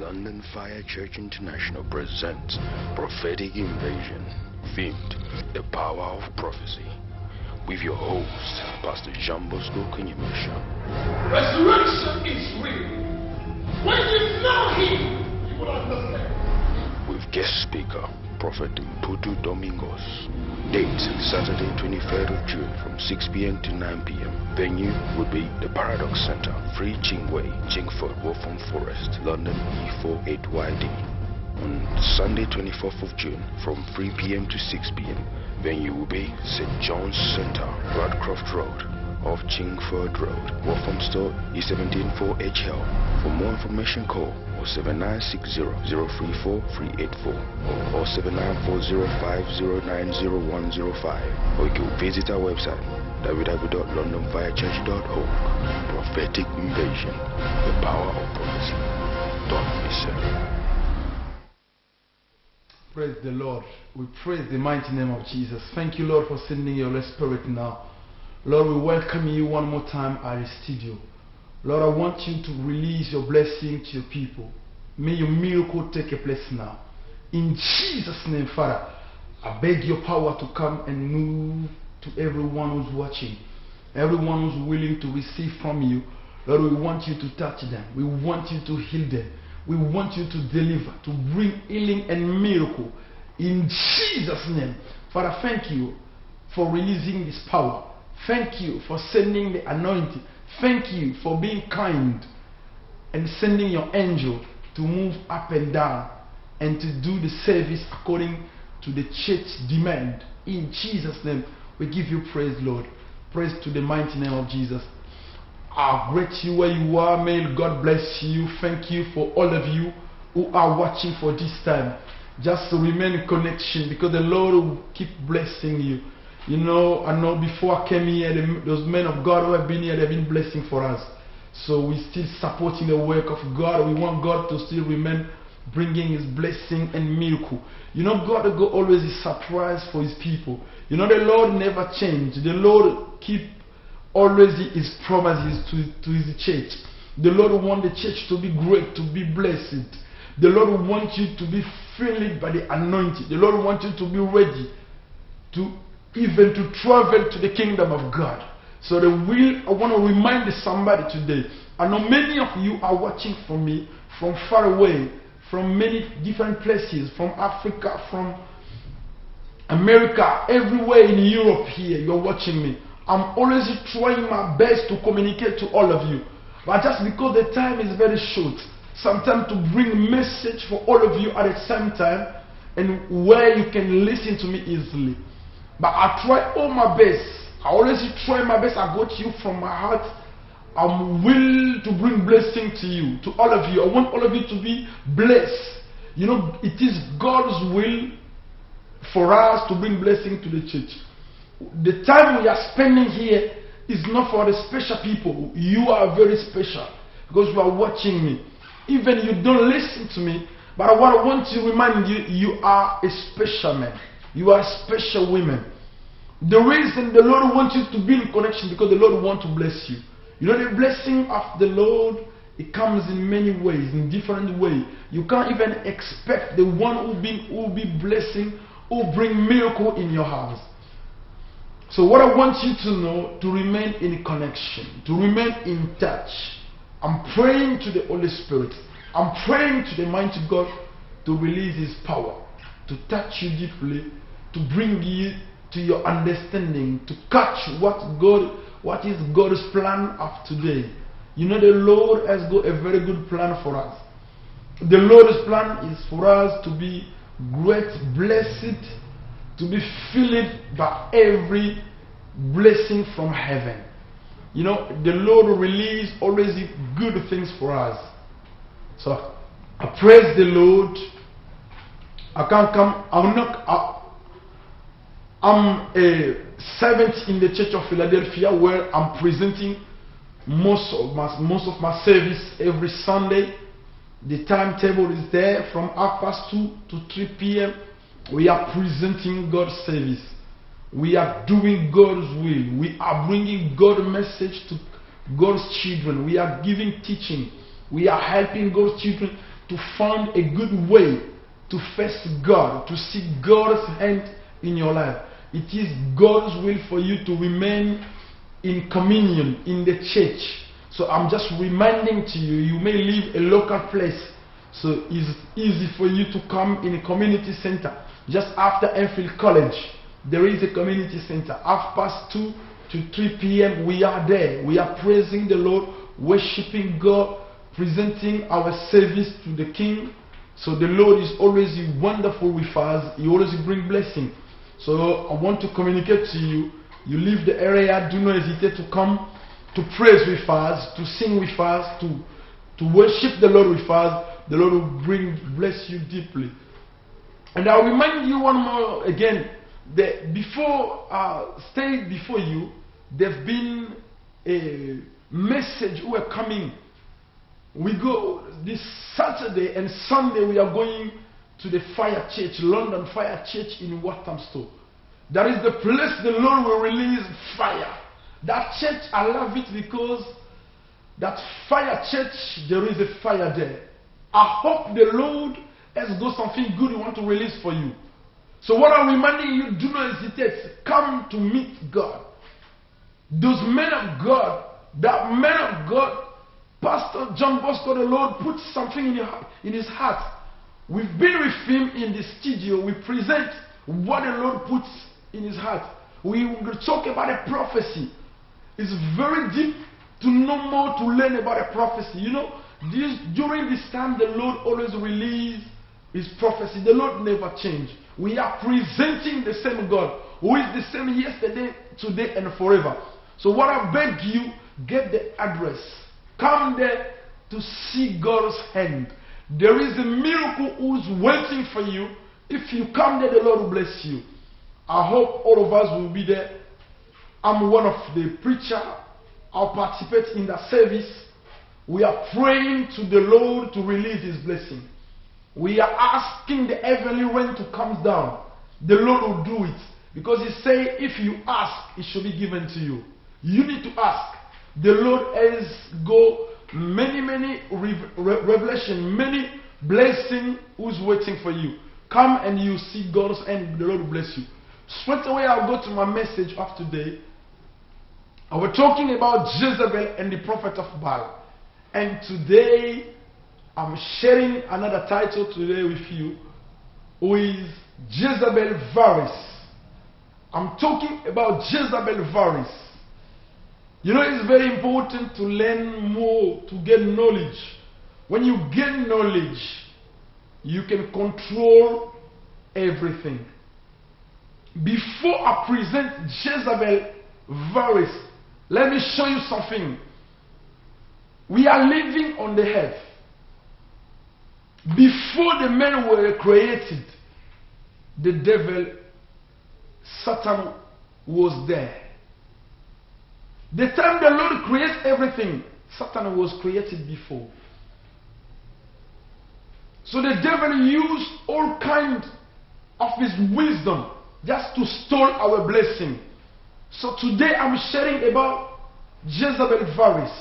London Fire Church International presents Prophetic Invasion, themed The Power of Prophecy, with your host, Pastor Jean Bosco Kanyemesha. Resurrection is real. When you know Him, you will understand. With guest speaker, Prophet Mputu Domingos. Date, Saturday 23rd of June from 6 p.m. to 9 p.m. Venue would be the Paradox Center, 3 Chingway, Chingford, Waltham Forest, London E48YD. On Sunday 24th of June from 3 p.m. to 6 p.m. Venue will be St. John's Center, Radcroft Road, off Chingford Road, Walthamstow, E174HL. For more information, call 07960-034-384 or 0794050900105, or you can visit our website www.londonfirechurch.org. Prophetic Invasion, the power of prophecy. Don't miss it. Praise the Lord. We praise the mighty name of Jesus. Thank you, Lord, for sending your Holy Spirit now. Lord, we welcome you one more time at the studio. Lord, I want you to release your blessing to your people. May your miracle take a place now. In Jesus' name, Father, I beg your power to come and move to everyone who's watching, everyone who's willing to receive from you. Lord, we want you to touch them. We want you to heal them. We want you to deliver, to bring healing and miracle. In Jesus' name. Father, thank you for releasing this power. Thank you for sending the anointing. Thank you for being kind and sending your angel to move up and down and to do the service according to the church demand. In Jesus' name, we give you praise, Lord. Praise to the mighty name of Jesus. I greet you where you are. May God bless you. Thank you for all of you who are watching for this time. Just to remain in connection, because the Lord will keep blessing you. You know, I know before I came here, those men of God who have been here, they've been blessing for us. So we're still supporting the work of God. We want God to still remain bringing His blessing and miracle. You know, God always is surprised for His people. You know, the Lord never changes. The Lord keep always His promises to His church. The Lord wants the church to be great, to be blessed. The Lord wants you to be filled by the anointing. The Lord wants you to be ready to even to travel to the kingdom of God. So I want to remind somebody today. I know many of you are watching from me from far away, from many different places, from Africa, from America, everywhere in Europe here, you're watching me. I'm always trying my best to communicate to all of you. But just because the time is very short, sometimes to bring message for all of you at the same time and where you can listen to me easily. But I try all my best. I always try my best. I go to you from my heart. I'm willing to bring blessing to you, to all of you. I want all of you to be blessed. You know, it is God's will for us to bring blessing to the church. The time we are spending here is not for the special people. You are very special because you are watching me. Even you don't listen to me, but what I want to remind you, you are a special man. You are special women. The reason the Lord wants you to be in connection because the Lord wants to bless you. You know, the blessing of the Lord, it comes in many ways, in different ways. You can't even expect the one who will be blessing, who will bring miracle in your house. So what I want you to know, to remain in connection, to remain in touch. I'm praying to the Holy Spirit. I'm praying to the mighty God to release His power, to touch you deeply, to bring you to your understanding, to catch what is God's plan of today. You know, the Lord has got a very good plan for us. The Lord's plan is for us to be great, blessed, to be filled by every blessing from heaven. You know, the Lord will release always good things for us. So I praise the Lord. I can't come. I'm a servant in the Church of Philadelphia, where I'm presenting most of my service every Sunday. The timetable is there from 2:30 to 3 p.m. We are presenting God's service. We are doing God's will. We are bringing God's message to God's children. We are giving teaching. We are helping God's children to find a good way to face God, to seek God's hand in your life. It is God's will for you to remain in communion in the church. So I'm just reminding to you, you may live a local place, so it's easy for you to come in a community center. Just after Enfield College, there is a community center. 2:30 to 3 p.m. we are there. We are praising the Lord, worshiping God, presenting our service to the King. So the Lord is always wonderful with us. He always brings blessing. So I want to communicate to you. You leave the area, do not hesitate to come to praise with us, to sing with us, to worship the Lord with us. The Lord will bless you deeply. And I'll remind you one more again, that before staying before you, there's been a message who are coming. We go this Saturday and Sunday, we are going to the Fire Church, London Fire Church in Walthamstow. That is the place the Lord will release fire. That church, I love it because that Fire Church, there is a fire there. I hope the Lord has got something good He wants to release for you. So what I'm reminding you, do not hesitate. Come to meet God. Those men of God, that man of God, Pastor John Bosco, the Lord put something in his heart. We've been with him in the studio. We present what the Lord puts in his heart. We will talk about a prophecy. It's very deep to know more, to learn about a prophecy. You know, during this time, the Lord always releases His prophecy. The Lord never changes. We are presenting the same God, who is the same yesterday, today, and forever. So what I beg you, get the address. Come there to see God's hand. There is a miracle who's waiting for you. If you come there, the Lord will bless you. I hope all of us will be there. I'm one of the preachers. I'll participate in the service. We are praying to the Lord to release His blessing. We are asking the heavenly rain to come down. The Lord will do it. Because He said, if you ask, it shall be given to you. You need to ask. The Lord has got many revelation, many blessings who's waiting for you. Come and you see God's hand. The Lord will bless you. Straight away, I'll go to my message of today. I was talking about Jezebel and the prophet of Baal. And today, I'm sharing another title today with you, who is Jezebel Virus. I'm talking about Jezebel Virus. You know, it's very important to learn more, to get knowledge. When you gain knowledge, you can control everything. Before I present Jezebel Virus, let me show you something. We are living on the earth. Before the men were created, the devil, Satan, was there. The time the Lord creates everything, Satan was created before. So the devil used all kinds of his wisdom just to steal our blessing. So today I'm sharing about Jezebel Virus.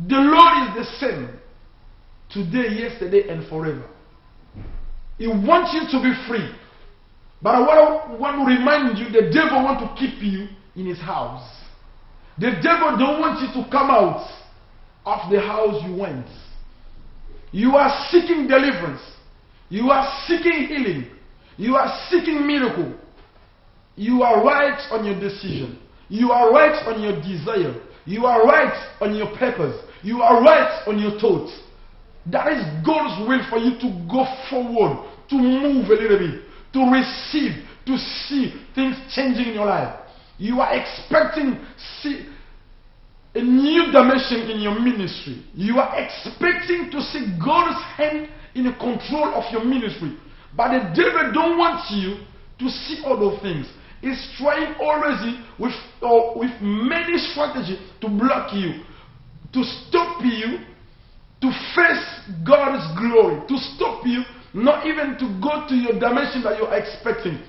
The Lord is the same today, yesterday, and forever. He wants you to be free. But I want to remind you, the devil wants to keep you in his house. The devil don't want you to come out of the house you went. You are seeking deliverance. You are seeking healing. You are seeking miracle. You are right on your decision. You are right on your desire. You are right on your purpose. You are right on your thoughts. That is God's will for you to go forward, to move a little bit, to receive, to see things changing in your life. You are expecting see a new dimension in your ministry. You are expecting to see God's hand in the control of your ministry. But the devil don't want you to see all those things. He's trying already with many strategies to block you, to stop you, to face God's glory, to stop you, not even to go to your dimension that you are expecting.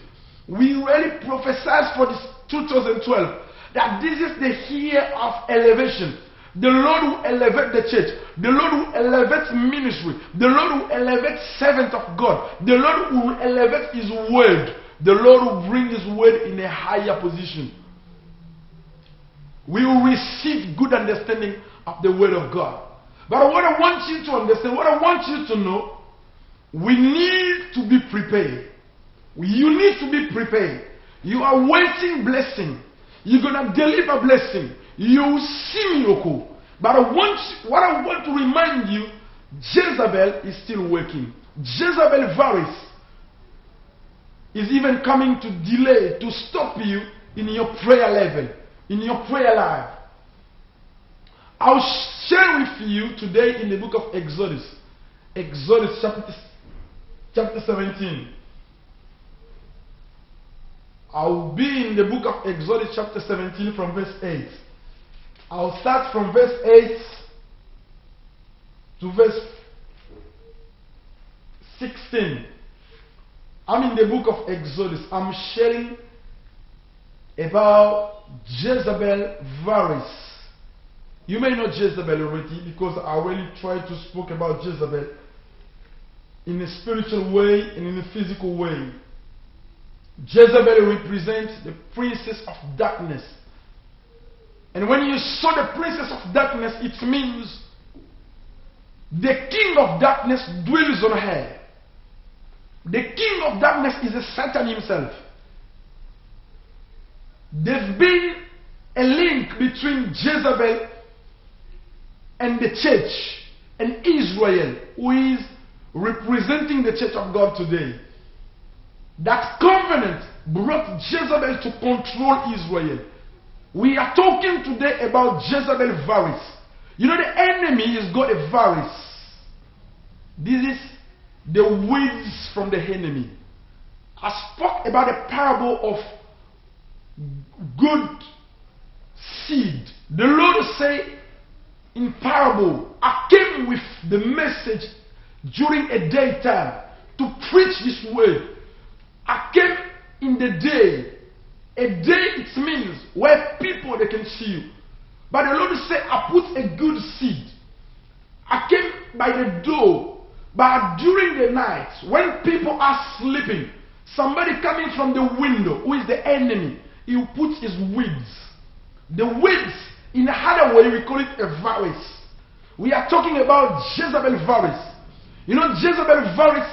We really prophesied for this 2012 that this is the year of elevation. The Lord will elevate the church. The Lord will elevate ministry. The Lord will elevate servant of God. The Lord will elevate His word. The Lord will bring His word in a higher position. We will receive good understanding of the word of God. But what I want you to understand, what I want you to know, we need to be prepared. You need to be prepared. You are waiting blessing. You're going to deliver blessing. You will see miracle. But what I want to remind you, Jezebel is still working. Jezebel virus is even coming to delay, to stop you in your prayer level, in your prayer life. I'll share with you today in the book of Exodus. Exodus chapter 17. I'll be in the book of Exodus chapter 17 from verse 8. I'll start from verse 8 to verse 16. I'm in the book of Exodus. I'm sharing about Jezebel virus. You may know Jezebel already because I already tried to speak about Jezebel in a spiritual way and in a physical way. Jezebel represents the princess of darkness. And when you saw the princess of darkness, it means the king of darkness dwells on her. The king of darkness is the Satan himself. There's been a link between Jezebel and the church and Israel, who is representing the church of God today. That covenant brought Jezebel to control Israel. We are talking today about Jezebel virus. You know, the enemy has got a virus. This is the weeds from the enemy. I spoke about a parable of good seed. The Lord said in parable, I came with the message during a daytime to preach this word. I came in the day. A day it means where people they can see you. But the Lord said, I put a good seed. I came by the door, but during the night, when people are sleeping, somebody coming from the window, who is the enemy, he will put his weeds. The weeds, in another way, we call it a virus. We are talking about Jezebel virus. You know, Jezebel virus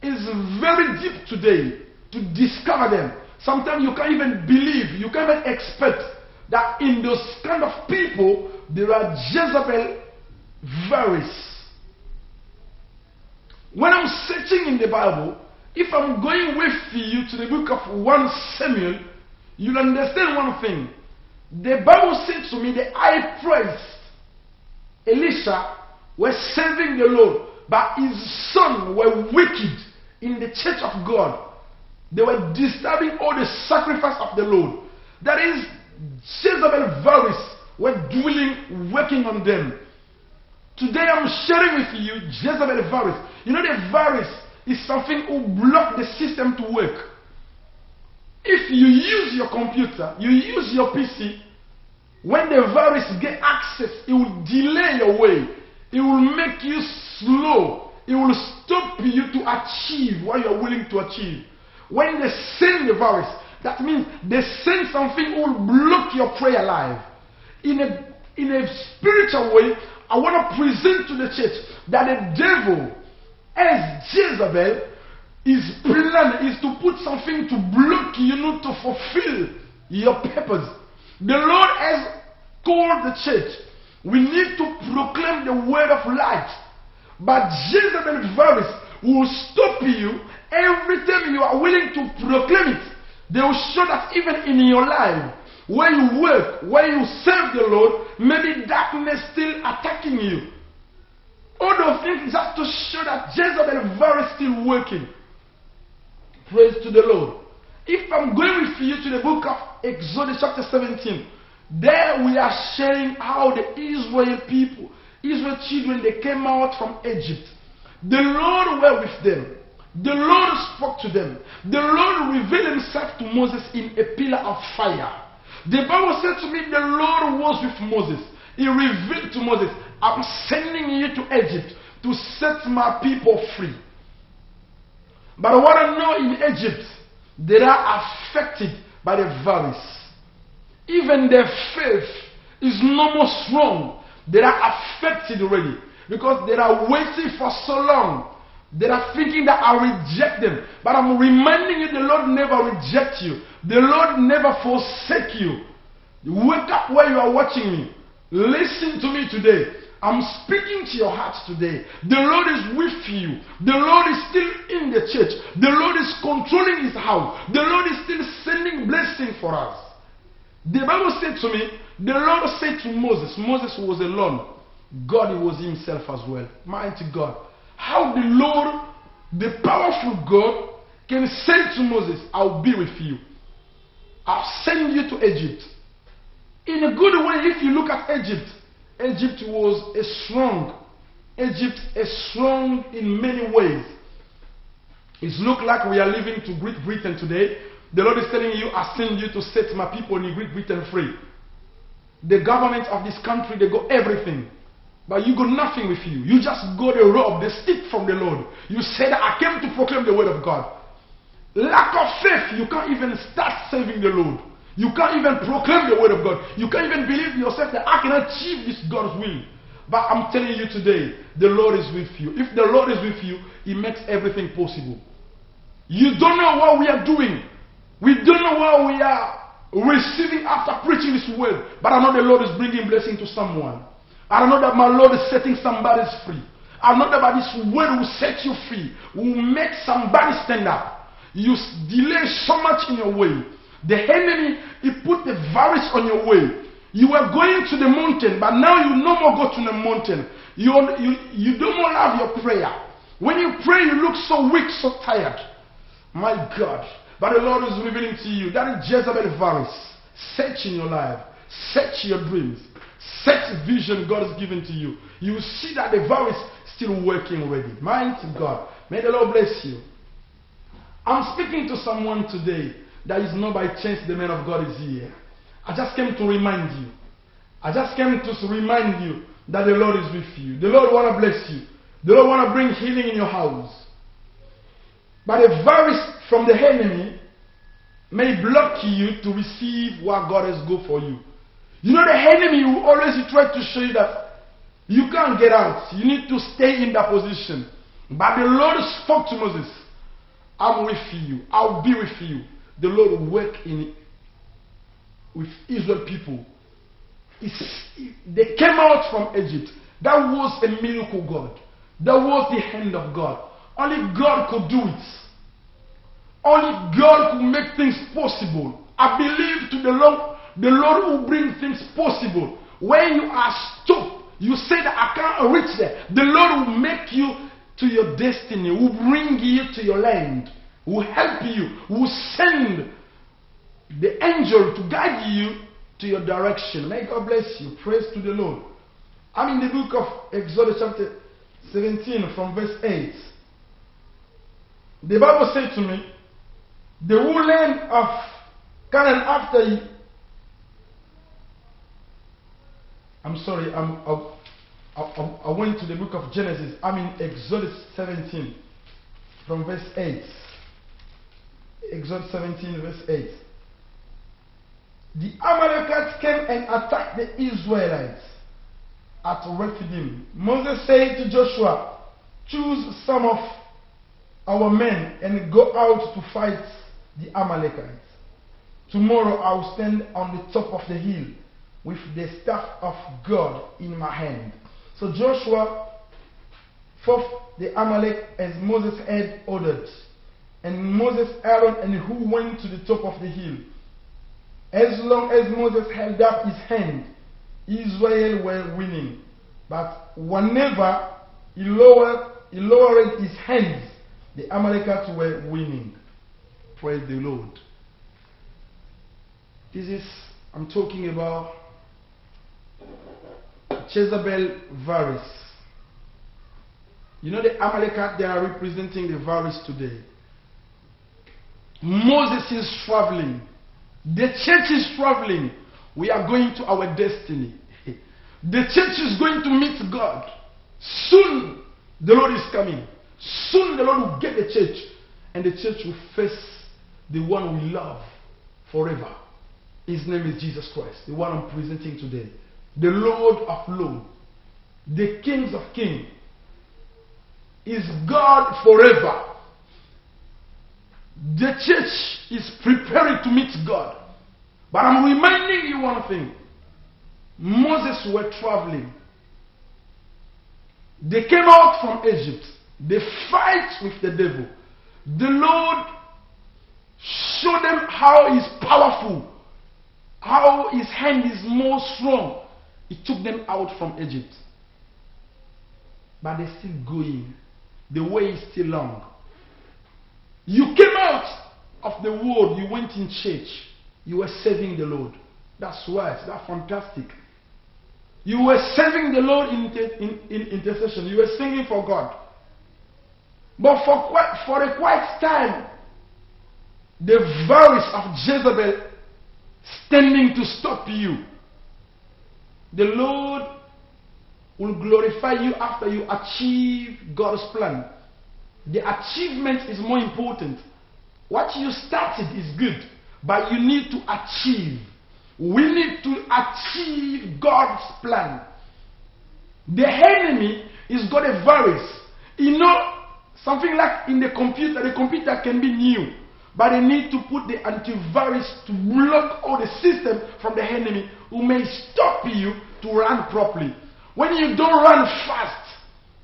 is very deep today to discover them. Sometimes you can't even believe, you can't even expect that in those kind of people, there are Jezebel virus. When I'm searching in the Bible, if I'm going with you to the book of 1 Samuel, you'll understand one thing. The Bible said to me the high priest Elisha was serving the Lord, but his sons were wicked in the church of God. They were disturbing all the sacrifice of the Lord. That is, Jezebel virus were dwelling, working on them. Today I'm sharing with you Jezebel virus. You know, the virus is something who blocks the system to work. If you use your computer, you use your PC, when the virus get access, it will delay your way. It will make you slow. It will stop you to achieve what you are willing to achieve. When they send the virus, that means they send something who will block your prayer life. In a spiritual way, I want to present to the church that the devil, as Jezebel, his plan is to put something to block you not to fulfill your purpose. The Lord has called the church. We need to proclaim the word of light. But Jezebel virus will stop you every time you are willing to proclaim it. They will show that even in your life, where you work, where you serve the Lord, maybe darkness still attacking you. All those things just to show that Jezebel virus still working. Praise to the Lord. If I'm going with you to the book of Exodus chapter 17, there we are sharing how the Israel people, Israel children, they came out from Egypt. The Lord were with them. The Lord spoke to them. The Lord revealed himself to Moses in a pillar of fire. The Bible said to me, the Lord was with Moses. he revealed to Moses, I'm sending you to Egypt to set my people free. But what I know in Egypt, they are affected by the virus. Even their faith is no more strong. They are affected already because they are waiting for so long. They are thinking that I reject them. But I'm reminding you, the Lord never rejects you. The Lord never forsake you. Wake up where you are watching me. Listen to me today. I'm speaking to your heart today. The Lord is with you. The Lord is still in the church. The Lord is controlling his house. The Lord is still sending blessing for us. The Bible said to me, the Lord said to Moses, Moses was alone. God was himself as well. Mighty God. How the Lord, the powerful God, can say to Moses, I'll be with you. I'll send you to Egypt. In a good way, if you look at Egypt, Egypt was strong. Egypt is strong in many ways. It looks like we are living to Great Britain today. The Lord is telling you, I send you to set my people in Great Britain free. The government of this country, they got everything. But you got nothing with you. You just got a robe, the stick from the Lord. You said, I came to proclaim the word of God. Lack of faith, you can't even start serving the Lord. You can't even proclaim the word of God. You can't even believe yourself that I can achieve this God's will. But I'm telling you today, the Lord is with you. If the Lord is with you, he makes everything possible. You don't know what we are doing. We don't know what we are receiving after preaching this word. But I know the Lord is bringing blessing to someone. I know that my Lord is setting somebody free. I know that by this word will set you free. Will make somebody stand up. You delay so much in your way. The enemy, he put the virus on your way. You were going to the mountain, but now you no more go to the mountain. You don't more have your prayer. When you pray, you look so weak, so tired. My God. But the Lord is revealing to you that Jezebel virus. Search in your life. Search your dreams. Search vision God has given to you. You will see that the virus is still working already. Mighty God. May the Lord bless you. I'm speaking to someone today that is not by chance the man of God is here. I just came to remind you. I just came to remind you that the Lord is with you. The Lord want to bless you. The Lord want to bring healing in your house. But the virus from the enemy may block you to receive what God has got for you. You know the enemy will always try to show you that you can't get out. You need to stay in that position. But the Lord spoke to Moses. I'm with you. I'll be with you. The Lord will work with Israel people. They came out from Egypt. That was a miracle God. That was the hand of God. Only God could do it. Only God could make things possible. I believe to the Lord will bring things possible. When you are stopped, you say that I can't reach there. The Lord will make you to your destiny. Will bring you to your land. Will help you. Will send the angel to guide you to your direction. May God bless you. Praise to the Lord. I'm in the book of Exodus chapter 17 from verse 8. The Bible said to me, the whole land of Canaan after I went to the book of Genesis. I'm in Exodus 17 from verse 8. Exodus 17 verse 8. The Amalekites came and attacked the Israelites at Rephidim. Moses said to Joshua, choose some of our men and go out to fight the Amalekites. Tomorrow I will stand on the top of the hill with the staff of God in my hand. So Joshua fought the Amalek as Moses had ordered. And Moses, Aaron, and who went to the top of the hill. As long as Moses held up his hand, Israel were winning. But whenever he lowered his hands, the Amalekites were winning. Praise the Lord. I'm talking about Jezebel virus. You know the Amalekites, they are representing the virus today. Moses is traveling. The church is traveling. We are going to our destiny. The church is going to meet God. Soon the Lord is coming. Soon the Lord will get the church, and the church will face the one we love forever. His name is Jesus Christ, the one I'm presenting today. The Lord of Lords, the Kings of Kings, is God forever. The church is preparing to meet God. But I'm reminding you one thing. Moses were traveling. They came out from Egypt. They fight with the devil. The Lord showed them how He's powerful, how His hand is more strong. He took them out from Egypt. But they're still going. The way is still long. You came out of the world, you went in church, you were serving the Lord. That's right, that's fantastic. You were serving the Lord in intercession. You were singing for God. But for a quiet time, the voice of Jezebel standing to stop you. The Lord will glorify you after you achieve God's plan. The achievement is more important. What you started is good, but you need to achieve. We need to achieve God's plan. The enemy is got a virus. You know, something like in the computer can be new, but they need to put the antivirus to block all the system from the enemy who may stop you to run properly. When you don't run fast,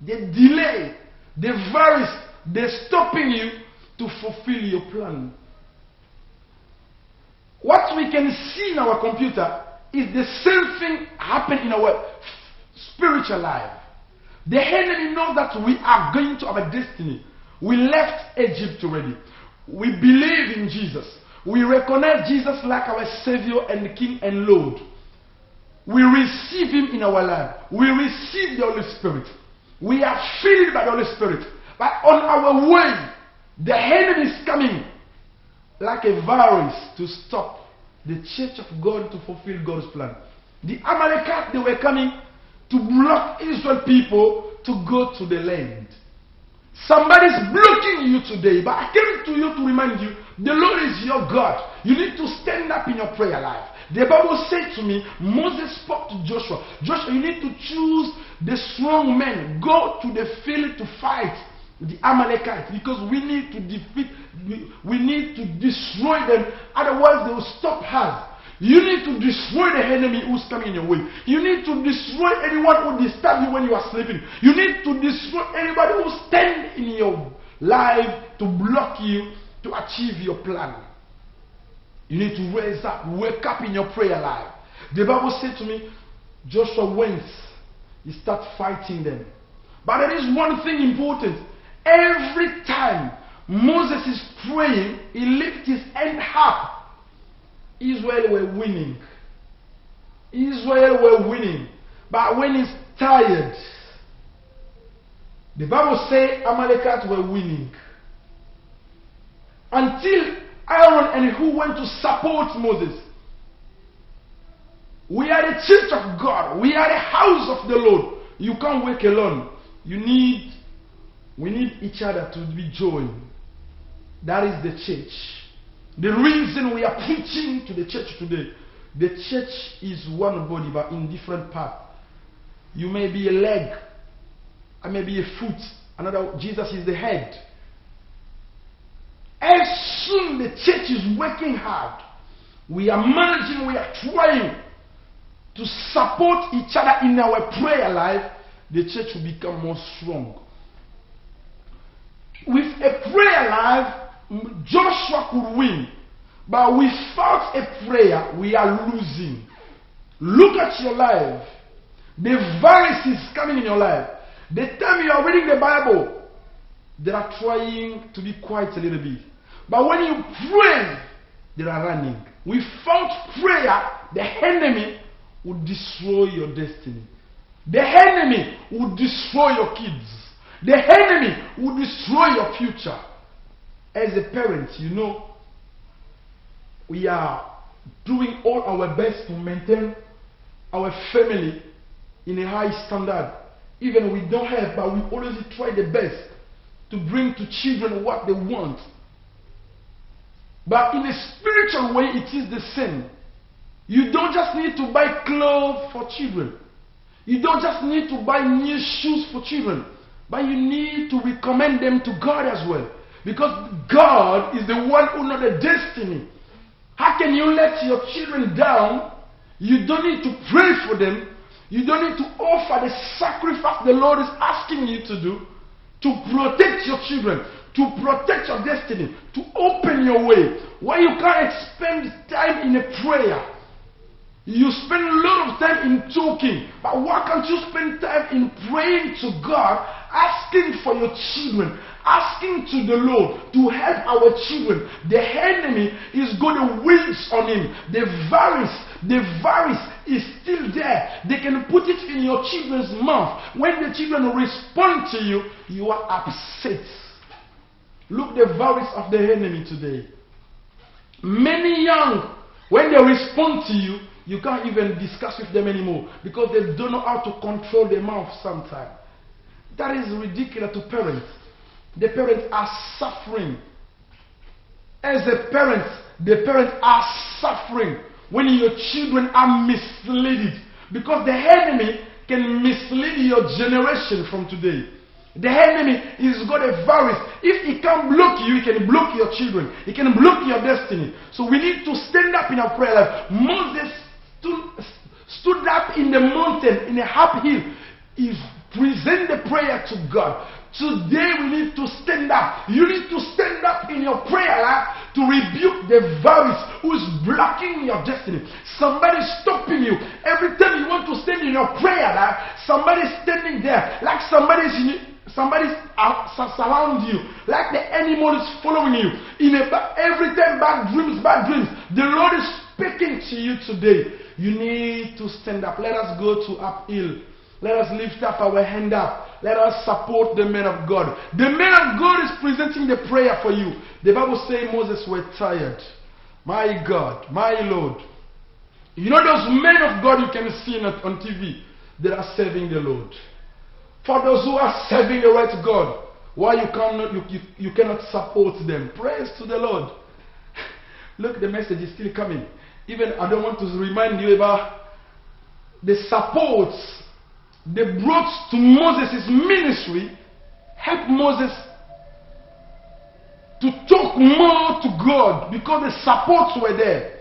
they delay. The virus, they're stopping you to fulfill your plan. What we can see in our computer is the same thing happen in our spiritual life. The enemy knows that we are going to have a destiny. We left Egypt already. We believe in Jesus. We recognize Jesus like our Savior and King and Lord. We receive Him in our life. We receive the Holy Spirit. We are filled by the Holy Spirit. But on our way, the enemy is coming like a virus to stop the church of God to fulfill God's plan. The Amalekites, they were coming to block Israel people to go to the land. Somebody's blocking you today, but I came to you to remind you, the Lord is your God. You need to stand up in your prayer life. The Bible said to me, Moses spoke to Joshua. Joshua, you need to choose the strong men. Go to the field to fight the Amalekites, because we need to defeat, we need to destroy them, otherwise they will stop us. You need to destroy the enemy who's coming in your way. You need to destroy anyone who disturbs you when you are sleeping. You need to destroy anybody who stands in your life to block you to achieve your plan. You need to raise up, wake up in your prayer life. The Bible said to me, Joshua went, he started fighting them. But there is one thing important. Every time Moses is praying, he lifts his hand up. Israel were winning. Israel were winning. But when he's tired, the Bible says Amalekites were winning. Until Aaron and who went to support Moses. We are the church of God. We are the house of the Lord. You can't work alone. We need each other to be joined. That is the church. The reason we are preaching to the church today, the church is one body but in different parts. You may be a leg, I may be a foot, another. Jesus is the head. As soon the church is working hard, we are managing, we are trying to support each other in our prayer life, the church will become more strong. With a prayer life, Joshua could win, but without a prayer, we are losing. Look at your life. The virus is coming in your life. The time you are reading the Bible, they are trying to be quiet a little bit. But when you pray, they are running. Without prayer, the enemy will destroy your destiny. The enemy will destroy your kids. The enemy will destroy your future. As a parent, you know, we are doing all our best to maintain our family in a high standard. Even we don't have, but we always try the best to bring to children what they want. But in a spiritual way, it is the same. You don't just need to buy clothes for children. You don't just need to buy new shoes for children. But you need to recommend them to God as well. Because God is the one who knows the destiny. How can you let your children down? You don't need to pray for them. You don't need to offer the sacrifice the Lord is asking you to do to protect your children, to protect your destiny, to open your way. Why you can't spend time in a prayer? You spend a lot of time in talking, but why can't you spend time in praying to God, asking for your children, asking to the Lord to help our children? The enemy is going to wage on him. The virus is still there. They can put it in your children's mouth. When the children respond to you, you are upset. Look the virus of the enemy today. Many young, when they respond to you, you can't even discuss with them anymore because they don't know how to control their mouth sometimes. That is ridiculous to parents. The parents are suffering. As a parent, the parents are suffering when your children are misled, because the enemy can mislead your generation from today. The enemy is got a virus. If he can't block you, he can block your children. He can block your destiny. So we need to stand up in our prayer life. Moses stood up in the mountain, in a uphill. He presented the prayer to God. Today we need to stand up. You need to stand up in your prayer life to rebuke the virus who is blocking your destiny. Somebody stopping you. Every time you want to stand in your prayer life, somebody's standing there. Like somebody's surround you. Like the animal is following you. Every time bad dreams. The Lord is speaking to you today. You need to stand up. Let us go to uphill. Let us lift up our hand up. Let us support the man of God. The man of God is presenting the prayer for you. The Bible says Moses was tired. My God, my Lord. You know those men of God you can see on TV that are serving the Lord. For those who are serving the right God, why you cannot support them? Praise to the Lord. Look, the message is still coming. Even I don't want to remind you about the support they brought to Moses' ministry, helped Moses to talk more to God because the supports were there.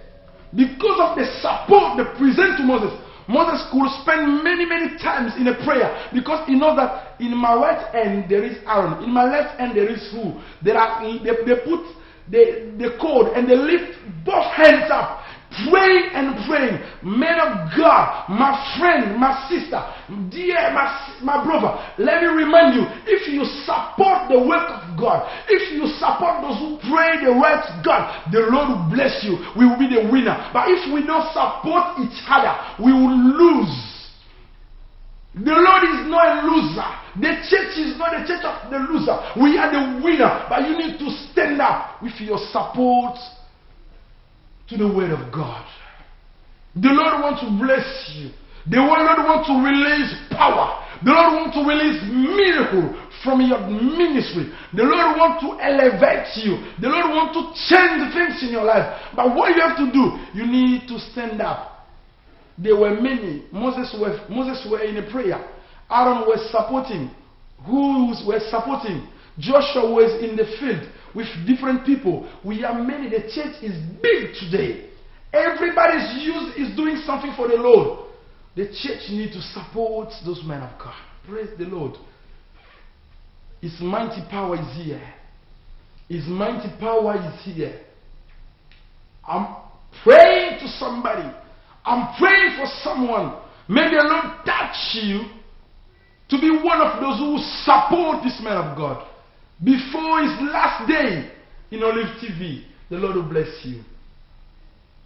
Because of the support they present to Moses, Moses could spend many times in a prayer because he knows that in my right hand there is Aaron, in my left hand there is who? They put the cord and they lift both hands up. Praying and praying. Man of God, my friend, my sister, dear my brother, let me remind you, if you support the work of God, if you support those who pray the right God, the Lord will bless you. We will be the winner. But if we don't support each other, we will lose. The Lord is not a loser. The church is not the church of the loser. We are the winner. But you need to stand up with your support to the word of God. The Lord wants to bless you. The Lord wants to release power. The Lord wants to release miracle from your ministry. The Lord wants to elevate you. The Lord wants to change things in your life. But what you have to do, you need to stand up. There were many. Moses were in a prayer. Aaron was supporting. Who were supporting? Joshua was in the field with different people. We are many. The church is big today. Everybody is doing something for the Lord. The church needs to support those men of God. Praise the Lord. His mighty power is here. His mighty power is here. I'm praying to somebody. I'm praying for someone. May the Lord touch you to be one of those who support this man of God. Before his last day in Olive TV, the Lord will bless you.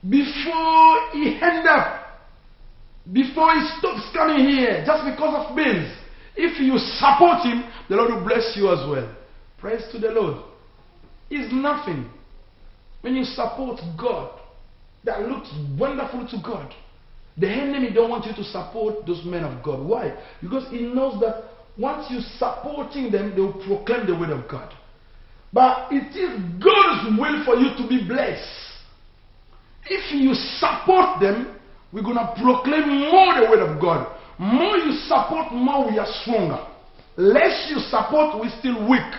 Before he stops coming here just because of bills, if you support him, the Lord will bless you as well. Praise to the Lord. It's nothing. When you support God, that looks wonderful to God. The enemy don't want you to support those men of God. Why? Because he knows that once you're supporting them, they will proclaim the word of God. But it is God's will for you to be blessed. If you support them, we're going to proclaim more the word of God. More you support, more we are stronger. Less you support, we're still weak.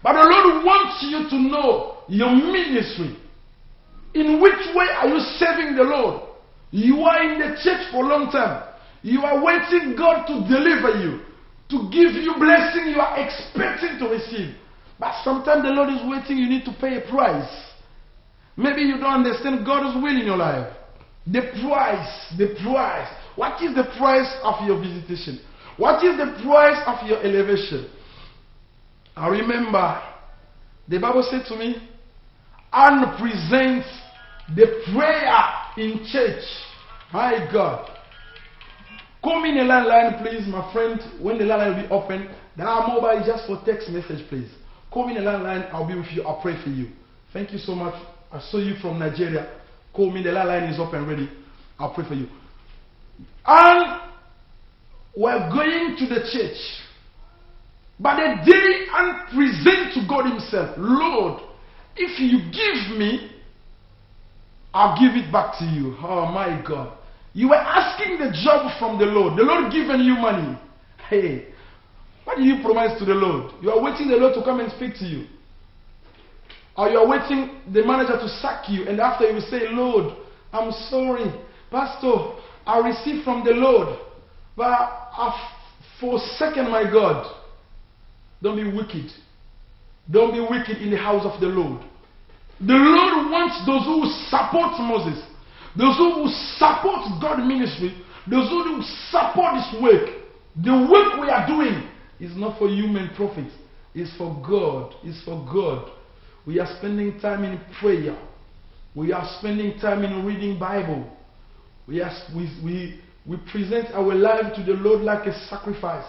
But the Lord wants you to know your ministry. In which way are you serving the Lord? You are in the church for a long time. You are waiting God to deliver you, to give you blessing you are expecting to receive. But sometimes the Lord is waiting, you need to pay a price. Maybe you don't understand God's will in your life. The price. What is the price of your visitation? What is the price of your elevation? I remember the Bible said to me, and present the prayer in church. My God. Call me in the landline, please, my friend. When the landline will be open, there are mobile just for text message, please. Call me in the landline, I'll be with you, I'll pray for you. Thank you so much. I saw you from Nigeria. Call me, the landline is open, ready. I'll pray for you. And we're going to the church. But the day and present to God himself, Lord, if you give me, I'll give it back to you. Oh my God. You were asking the job from the Lord. The Lord given you money. Hey, what did you promise to the Lord? You are waiting the Lord to come and speak to you. Or you are waiting the manager to sack you, and after you will say, Lord, I'm sorry. Pastor, I received from the Lord. But I've forsaken my God. Don't be wicked. Don't be wicked in the house of the Lord. The Lord wants those who support Moses, those who support God's ministry, those who support this work. The work we are doing is not for human profit. It's for God. It's for God. We are spending time in prayer. We are spending time in reading Bible. We present our life to the Lord like a sacrifice,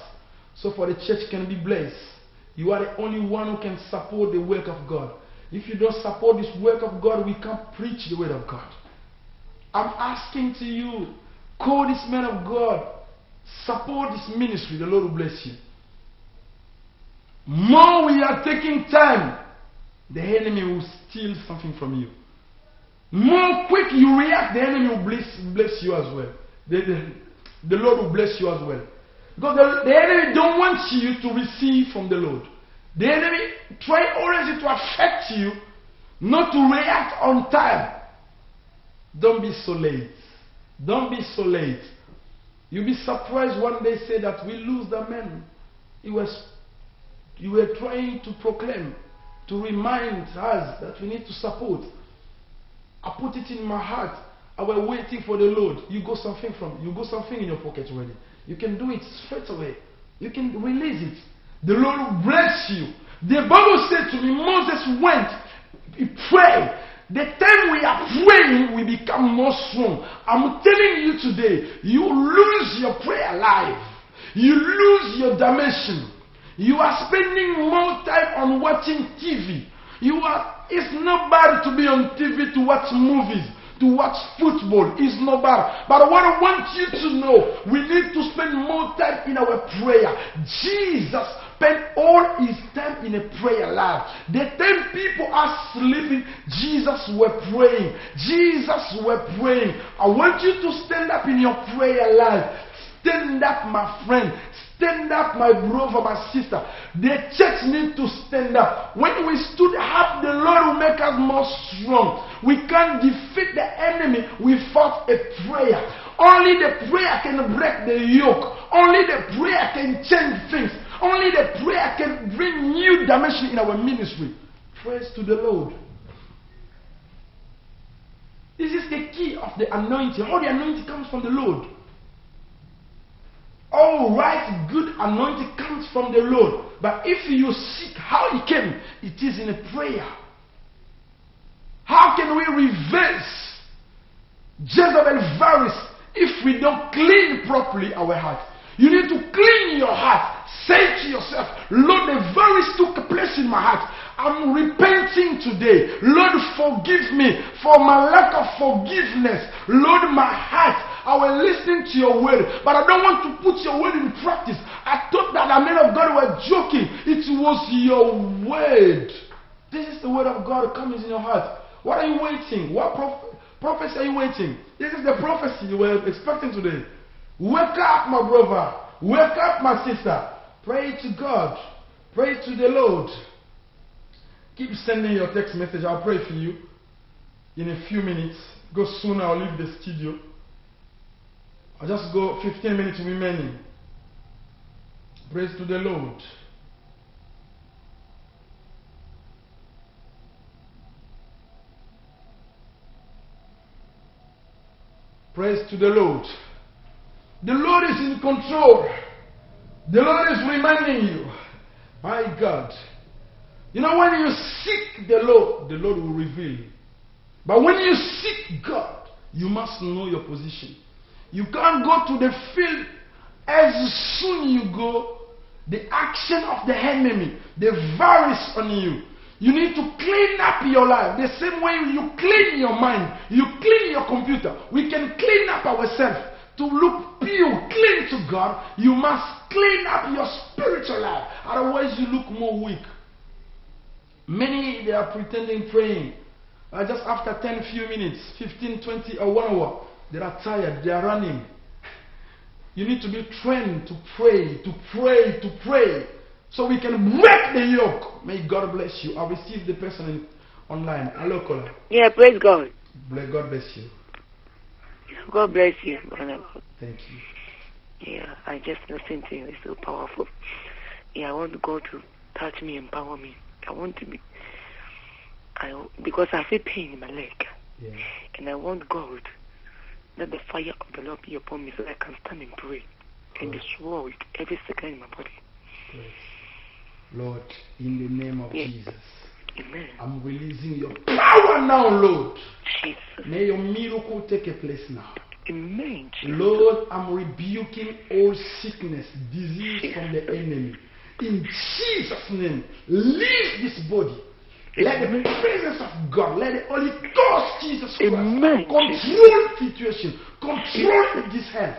so for the church can be blessed. You are the only one who can support the work of God. If you don't support this work of God, we can't preach the word of God. I'm asking to you, call this man of God, support this ministry, the Lord will bless you. More we are taking time, the enemy will steal something from you. More quick you react, the enemy will bless you as well. The Lord will bless you as well. Because the enemy don't want you to receive from the Lord. The enemy try always to affect you, not to react on time. Don't be so late. Don't be so late. You'll be surprised one day say that we lose the man. You were trying to proclaim, to remind us that we need to support. I put it in my heart. I was waiting for the Lord. You got something in your pocket already. You can do it straight away. You can release it. The Lord will bless you. The Bible said to me, Moses went, he prayed. The time we are praying, we become more strong. I'm telling you today, you lose your prayer life. You lose your dimension. You are spending more time on watching TV. It's not bad to be on TV to watch movies, to watch football. It's not bad. But what I want you to know, we need to spend more time in our prayer. Jesus spent all his time in a prayer life. The time people are sleeping, Jesus were praying. Jesus were praying. I want you to stand up in your prayer life. Stand up, my friend. Stand up, my brother, my sister. The church needs to stand up. When we stood up, the Lord will make us more strong. We can't defeat the enemy without a prayer. Only the prayer can break the yoke. Only the prayer can change things. Only the prayer can bring new dimension in our ministry. Praise to the Lord. This is the key of the anointing. All the anointing comes from the Lord. All right, good anointing comes from the Lord. But if you seek how it came, it is in a prayer. How can we reverse Jezebel's virus if we don't clean properly our heart? You need to clean your heart. Say to yourself, Lord, the virus took place in my heart. I'm repenting today. Lord, forgive me for my lack of forgiveness. Lord, my heart, I was listening to your word, but I don't want to put your word in practice. I thought that the men of God were joking. It was your word. This is the word of God coming in your heart. What are you waiting? What prophecy are you waiting? This is the prophecy you were expecting today. Wake up, my brother. Wake up, my sister. Pray to God. Pray to the Lord. Keep sending your text message. I'll pray for you in a few minutes. Go soon. I'll leave the studio. I'll just go 15 minutes remaining. Praise to the Lord. Praise to the Lord. The Lord is in control. The Lord is reminding you. My God. You know, when you seek the Lord will reveal. But when you seek God, you must know your position. You can't go to the field. As soon you go, the action of the enemy, they varies on you. You need to clean up your life. The same way you clean your mind, you clean your computer. We can clean up ourselves to look pure, clean to God. You must clean up your spiritual life. Otherwise, you look more weak. Many, they are pretending praying. Just after 10 few minutes, 15, 20, or 1 hour, they are tired, they are running. You need to be trained to pray, to pray, to pray, so we can break the yoke. May God bless you. I received the person online. Hello, caller. Yeah, praise God. God bless you. God bless you, brother. Thank you. Yeah, I just listened to you. It's so powerful. Yeah, I want God to touch me, empower me. I want to be, because I feel pain in my leg. Yeah. And I want God, let the fire of the Lord be upon me so I can stand and pray and destroy it every second in my body. Yes. Lord, in the name of Jesus, Amen. I'm releasing your power now, Lord. Jesus. May your miracle take a place now. Amen. Jesus. Lord, I'm rebuking all sickness, disease from the enemy. In Jesus' name, leave this body. Let the presence of God, let the Holy Ghost, Jesus Christ, control situation, control this health.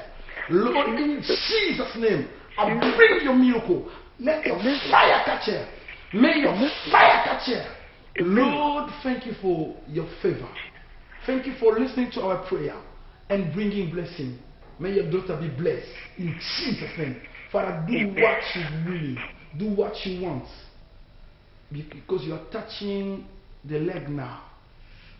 Lord, in Jesus' name, I bring your miracle. Let your fire catch her. May your fire catch her. Lord, thank you for your favor. Thank you for listening to our prayer and bringing blessing. May your daughter be blessed in Jesus' name. Father, do what she's willing. Do what she wants. Because you are touching the leg now.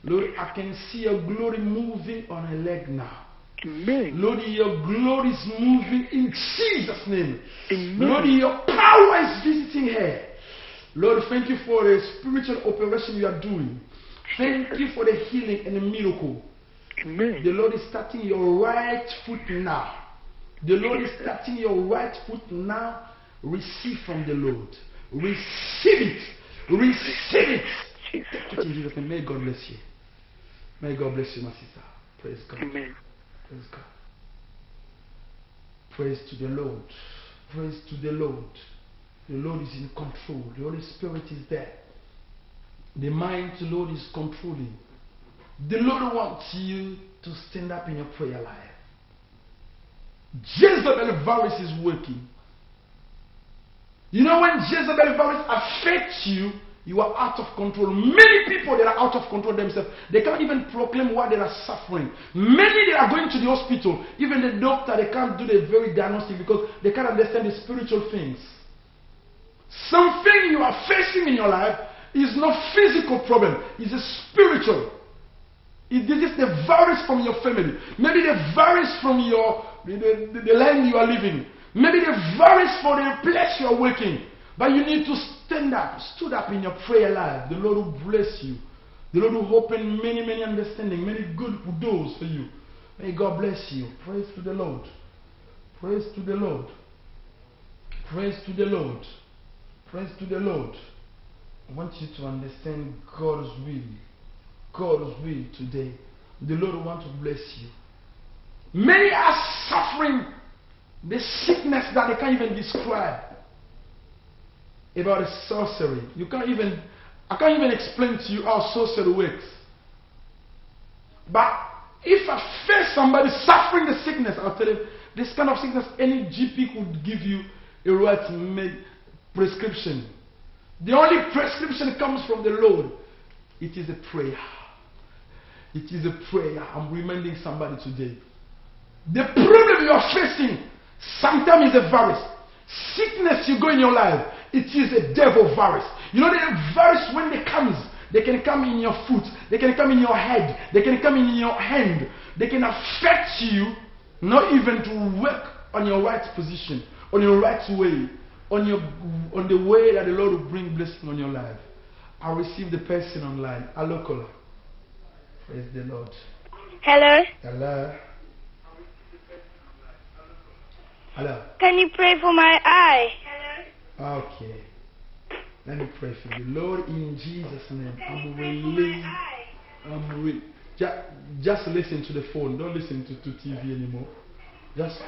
Lord, I can see your glory moving on her leg now. Amen. Lord, your glory is moving in Jesus' name. Amen. Lord, your power is visiting her. Lord, thank you for the spiritual operation you are doing. Thank you for the healing and the miracle. Amen. The Lord is starting your right foot now. The Lord is starting your right foot now. Receive from the Lord. Receive it. Receive it. Take it in Jesus' name. May God bless you. May God bless you, my sister. Praise God. Amen. Praise God. Praise to the Lord. Praise to the Lord. The Lord is in control. The Holy Spirit is there. The mind to the Lord is controlling. The Lord wants you to stand up in your prayer life. Jezebel virus is working. You know, when Jezebel virus affects you, you are out of control. Many people that are out of control themselves, they can't even proclaim why they are suffering. Many that are going to the hospital, even the doctor, they can't do the very diagnostic because they can't understand the spiritual things. Something you are facing in your life is not physical problem, it's a spiritual. This is the virus from your family. Maybe the virus from the land you are living. Maybe the virus for the place you are working. But you need to stand up in your prayer life. The Lord will bless you. The Lord will open many, many understanding, many good doors for you. May God bless you. Praise to the Lord. Praise to the Lord. Praise to the Lord. Praise to the Lord. I want you to understand God's will. God's will today. The Lord wants to bless you. Many are suffering the sickness that they can't even describe. About the sorcery. I can't even explain to you how sorcery works. But If I face somebody suffering the sickness, I'll tell him, this kind of sickness, any GP could give you a right prescription. The only prescription comes from the Lord. It is a prayer. It is a prayer. I'm reminding somebody today. The problem you are facing sometimes is a virus. Sickness you go in your life, it is a devil virus. You know the virus, when they comes, they can come in your foot, they can come in your head, they can come in your hand, they can affect you, not even to work on your right position, on your right way, on the way that the Lord will bring blessing on your life. I receive the person online. Hello, caller. Praise the Lord. Hello. Hello. Hello. Can you pray for my eye? Okay. Let me pray for you. Lord, in Jesus' name, I'm releasing. Just listen to the phone. Don't listen to TV anymore. Just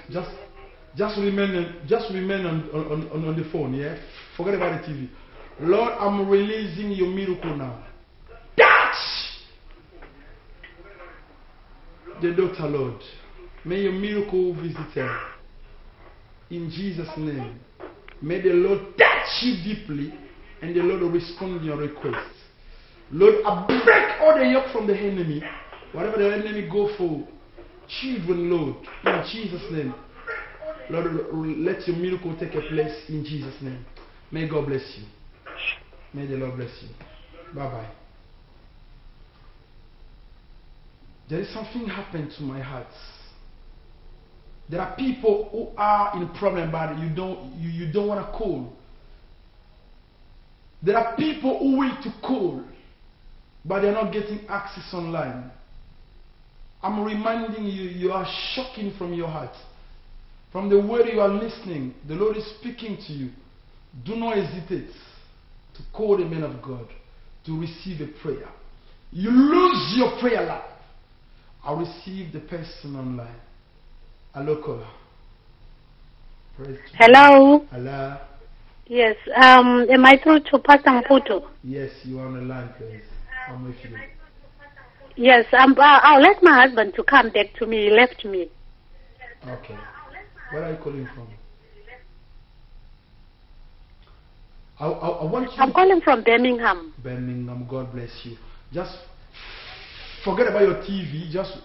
remain on the phone, yeah? Forget about the TV. Lord, I'm releasing your miracle now. Touch the daughter, Lord. May your miracle visit her. In Jesus' name. May the Lord touch you deeply and the Lord will respond to your request. Lord, I break all the yoke from the enemy. Whatever the enemy go for children, Lord, in Jesus' name. Lord, let your miracle take a place in Jesus' name. May God bless you. May the Lord bless you. Bye-bye. There is something happened to my heart. There are people who are in problem, but you don't want to call. There are people who wait to call, but they're not getting access online. I'm reminding you, you are shocking from your heart. From the word you are listening, the Lord is speaking to you. Do not hesitate to call the man of God to receive a prayer. You lose your prayer life. I receive the person online. Hello, caller. Hello. Hello. Yes. Am I through to Pastor Mputo? Yes, you are on the line, please. I'm with you. Yes. I'll let my husband to come back to me. He left me. Okay. Where are you calling from? I want you. I'm calling from Birmingham. Birmingham. God bless you. Just forget about your TV. Just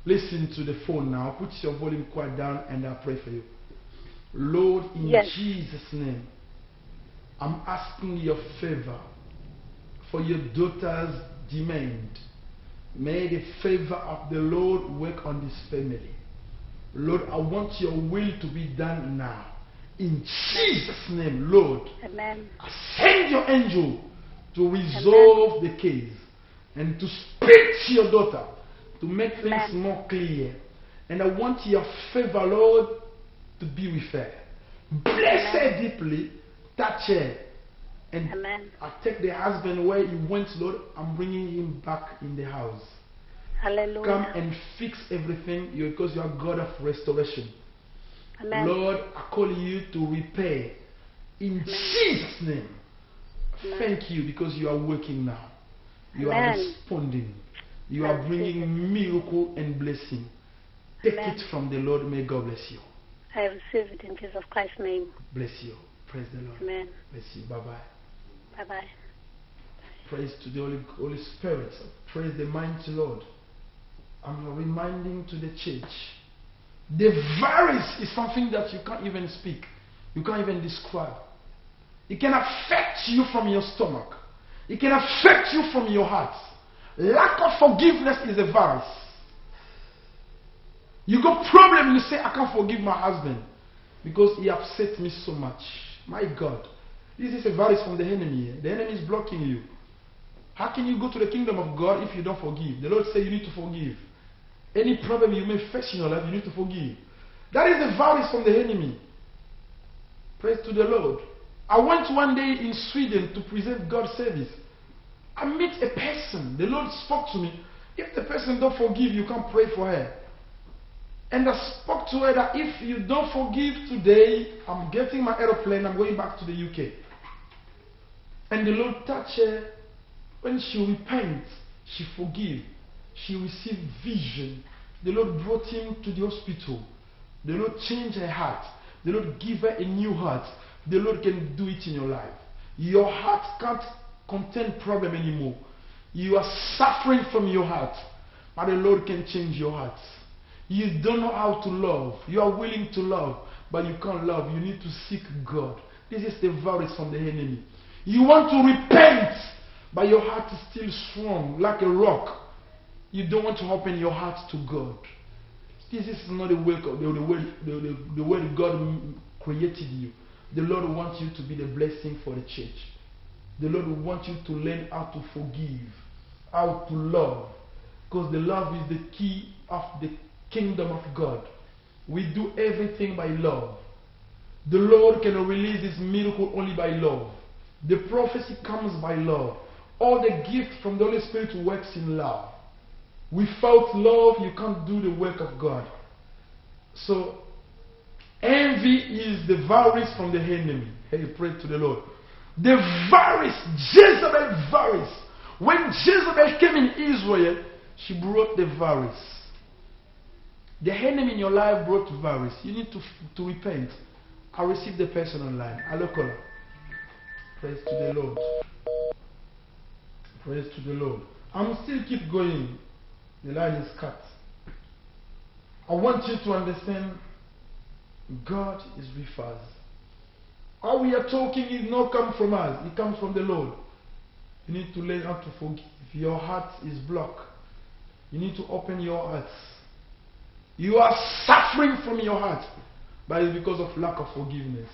listen to the phone now. Put your volume quite down and I'll pray for you. Lord, in Jesus' name, I'm asking your favor for your daughter's demand. May the favor of the Lord work on this family. Lord, I want your will to be done now. In Jesus' name, Lord. Amen. Send your angel to resolve the case and to speak to your daughter to make things more clear. And I want your favor, Lord, to be with her. Bless her deeply, touch her. And I take the husband where he went, Lord, I'm bringing him back in the house. Hallelujah. Come and fix everything because you are God of restoration. Amen. Lord, I call you to repair. In Jesus' name. Thank you because you are working now. You are responding. You are bringing miracle and blessing. Take it from the Lord. May God bless you. I receive it in Jesus Christ's name. Bless you. Praise the Lord. Amen. Bless you. Bye-bye. Bye-bye. Praise to the Holy Spirit. Praise the mighty Lord. I'm reminding to the church. The virus is something that you can't even speak. You can't even describe. It can affect you from your stomach. It can affect you from your heart. Lack of forgiveness is a virus. You got problem, you say, I can't forgive my husband because he upset me so much. My God. This is a virus from the enemy. The enemy is blocking you. How can you go to the kingdom of God if you don't forgive? The Lord said you need to forgive. Any problem you may face in your life, you need to forgive. That is the virus from the enemy. Praise to the Lord. I went one day in Sweden to present God's service. I met a person. The Lord spoke to me. If the person don't forgive, you can't pray for her. And I spoke to her that if you don't forgive today, I'm getting my aeroplane, I'm going back to the UK. And the Lord touched her. When she repents, she forgives. She received vision. The Lord brought him to the hospital. The Lord changed her heart. The Lord gave her a new heart. The Lord can do it in your life. Your heart can't contain problem anymore. You are suffering from your heart, but the Lord can change your heart. You don't know how to love. You are willing to love, but you can't love. You need to seek God. This is the virus from the enemy. You want to repent, but your heart is still strong, like a rock. You don't want to open your heart to God. This is not the way God created you. The Lord wants you to be the blessing for the church. The Lord wants you to learn how to forgive, how to love. Because the love is the key of the kingdom of God. We do everything by love. The Lord can release His miracle only by love. The prophecy comes by love. All the gift from the Holy Spirit works in love. Without love, you can't do the work of God. So, envy is the virus from the enemy. Hey, pray to the Lord. The virus, Jezebel virus. When Jezebel came in Israel, she brought the virus. The enemy in your life brought virus. You need to repent. I received the person online. Alokola. Praise to the Lord. Praise to the Lord. I'm still keep going. The line is cut. I want you to understand God is with us. All we are talking is not come from us. It comes from the Lord. You need to learn how to forgive. Your heart is blocked. You need to open your heart. You are suffering from your heart, but it's because of lack of forgiveness.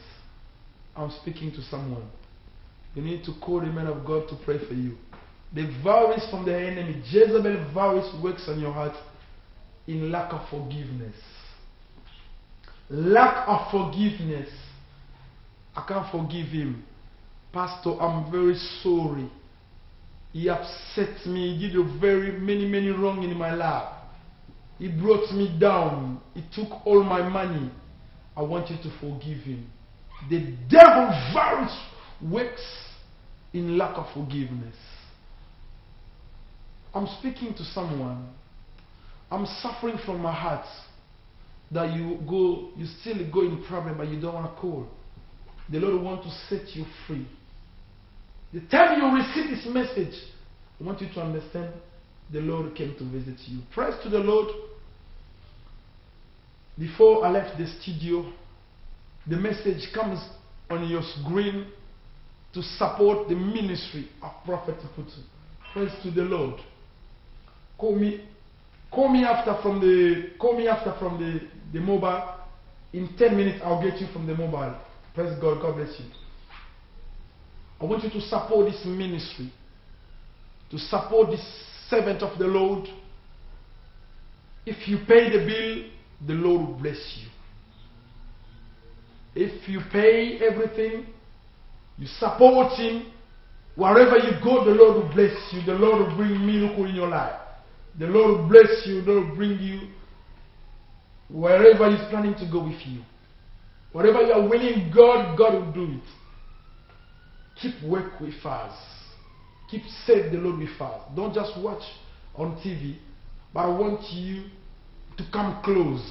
I'm speaking to someone. You need to call the man of God to pray for you. The virus from the enemy, Jezebel virus, works on your heart in lack of forgiveness. Lack of forgiveness. I can't forgive him. Pastor, I'm very sorry. He upset me. He did many wrong in my life. He brought me down. He took all my money. I want you to forgive him. The devil virus works in lack of forgiveness. I'm speaking to someone. I'm suffering from my heart that you still go in problem, but you don't want to call. The Lord wants to set you free. The time you receive this message, I want you to understand the Lord came to visit you. Praise to the Lord. Before I left the studio, the message comes on your screen to support the ministry of Prophet Putu. Praise to the Lord. Call me after from the mobile. In 10 minutes, I'll get you from the mobile. Praise God. God bless you. I want you to support this ministry, to support this servant of the Lord. If you pay the bill, the Lord will bless you. If you pay everything, you support him, wherever you go, the Lord will bless you. The Lord will bring miracle in your life. The Lord will bless you. The Lord will bring you wherever He's planning to go with you. Whatever you are willing, God will do it. Keep work with us. Keep serve the Lord with us. Don't just watch on TV, but I want you to come close.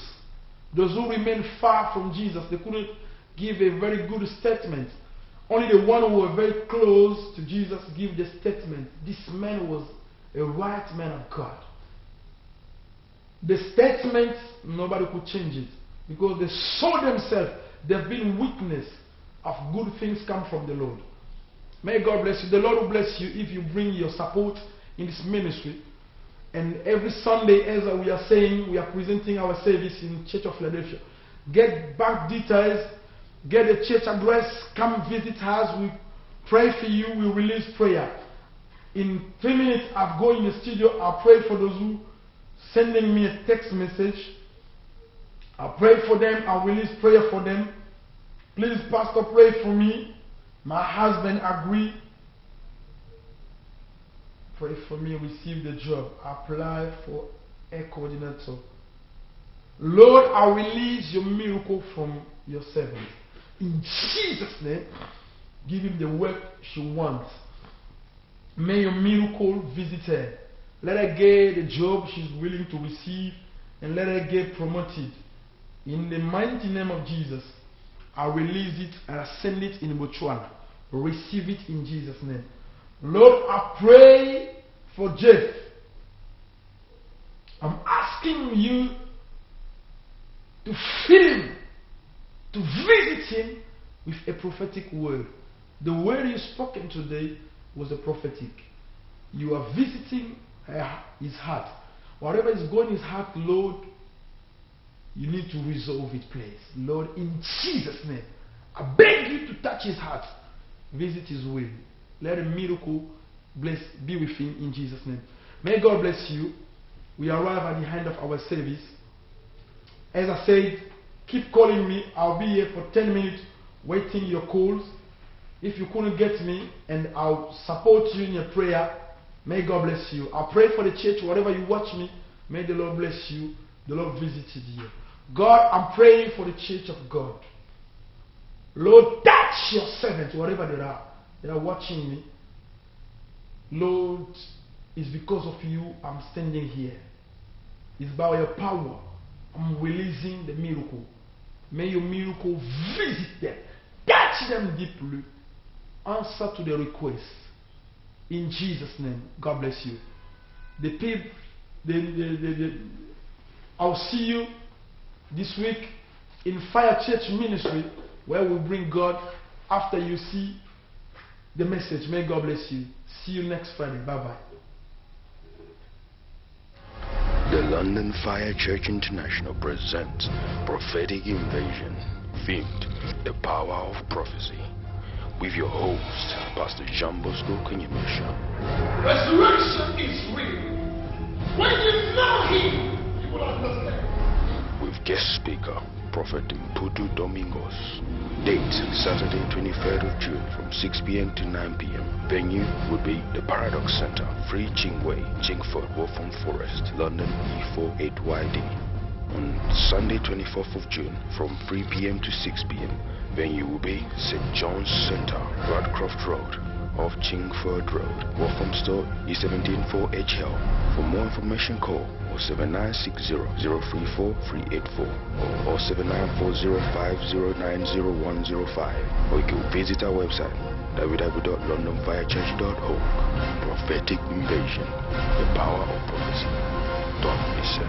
Those who remain far from Jesus, they couldn't give a very good statement. Only the one who were very close to Jesus give the statement. This man was a right man of God. The statement, nobody could change it, because they saw themselves. They've been witness of good things come from the Lord. May God bless you. The Lord will bless you if you bring your support in this ministry. And every Sunday, as we are saying, we are presenting our service in Church of Philadelphia. Get bank details, get a church address, come visit us. We pray for you, we release prayer. In 3 minutes, I'll go in the studio, I'll pray for those who sending me a text message. I'll pray for them, I'll release prayer for them. Please, Pastor, pray for me. My husband agree. Pray for me, receive the job. Apply for a coordinator. Lord, I release your miracle from your servant. In Jesus' name, give him the work she wants. May your miracle visit her. Let her get the job she's willing to receive. and let it get promoted. In the mighty name of Jesus, I release it and I send it in Botswana. Receive it in Jesus' name. Lord, I pray for Jeff. I'm asking you to fill him, to visit him with a prophetic word. The word you spoken today was a prophetic. You are visiting his heart. Whatever is going in his heart, Lord, you need to resolve it, please. Lord, in Jesus' name, I beg you to touch his heart. Visit his will. Let a miracle be with him in Jesus' name. May God bless you. We arrive at the end of our service. As I said, keep calling me. I'll be here for 10 minutes waiting your calls. If you couldn't get me, and I'll support you in your prayer. May God bless you. I pray for the church, wherever you watch me. May the Lord bless you. The Lord visited you. God, I'm praying for the church of God. Lord, touch your servants, wherever they are watching me. Lord, it's because of you I'm standing here. It's by your power I'm releasing the miracle. May your miracle visit them. Touch them deeply. Answer to their request. In Jesus' name, God bless you. I'll see you this week in Fire Church Ministry, where we bring God after you see the message. May God bless you. See you next Friday. Bye-bye. The London Fire Church International presents Prophetic Invasion, themed The Power of Prophecy, with your host, Pastor Jean Bosco Kanyemesha. Resurrection is real. When you know him, you will understand. With guest speaker, Prophet Mputu Domingos. Date, Saturday 23rd of June from 6 p.m. to 9 p.m. Venue would be the Paradox Center, Free Chingway, Chingford, Wolfram Forest, London E48YD. On Sunday 24th of June from 3 p.m. to 6 p.m. Venue will be St. John's Center, Radcroft Road, off Chingford Road, Wolfram Store, E174HL. For more information, call 07960-034-384 or 0794050900105, or you can visit our website www.londonfirechurch.org. Prophetic Invasion, the power of prophecy. Don't miss it.